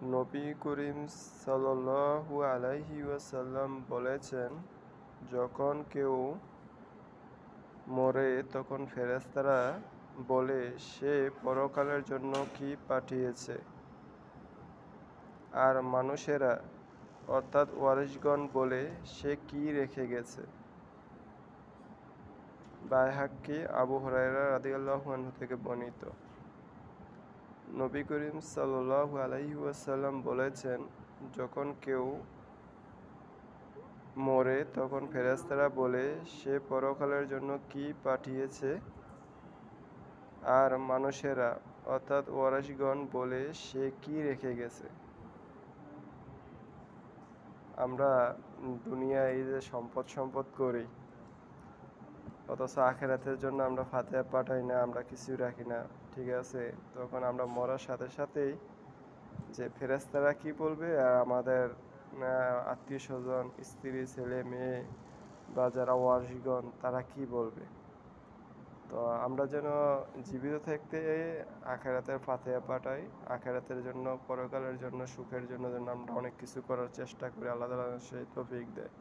নবী করিম সাল্লাল্লাহু আলাইহি ওয়াসাল্লাম বলেছেন, যখন কেউ মরে তখন ফেরেশতারা বলে, সে পরকালের জন্য কি পাঠিয়েছে? আর মানুষেরা অর্থাৎ ওয়ারিশগণ বলে, সে কি রেখে গেছে? বাইহাক্কি আবু হুরায়রা রাদিয়াল্লাহু আনহু থেকে বর্ণিত। নবী করিম সাল্লাল্লাহু আলাইহি ওয়াসাল্লাম বলেছেন, যখন কেউ মরে তখন ফেরেশতারা বলে, সে পরকালের জন্য কি পাঠিয়েছে? আর মানুষেরা অর্থাৎ ওয়ারিশগণ বলে, সে কি রেখে গেছে? আমরা দুনিয়ায় এই যে সম্পদ করি, অথচ আখেরাতের জন্য আমরা ফাতিহা পাঠাই না, আমরা কিছুই রাখি না, ঠিক আছে? তখন আমরা মরার সাথে সাথেই যে ফেরেশতারা কি বলবে, আর আমাদের আত্মীয় স্বজন, স্ত্রী, ছেলে মেয়ে বা যারা ওয়ারিশগণ তারা কি বলবে? তো আমরা যেন জীবিত থাকতে আখেরাতের ফাতিহা পাঠাই, আখেরাতের জন্য, পরকালের জন্য, সুখের জন্য যেন আমরা অনেক কিছু করার চেষ্টা করি। আল্লাহ তাআলা সেই তৌফিক দেয়।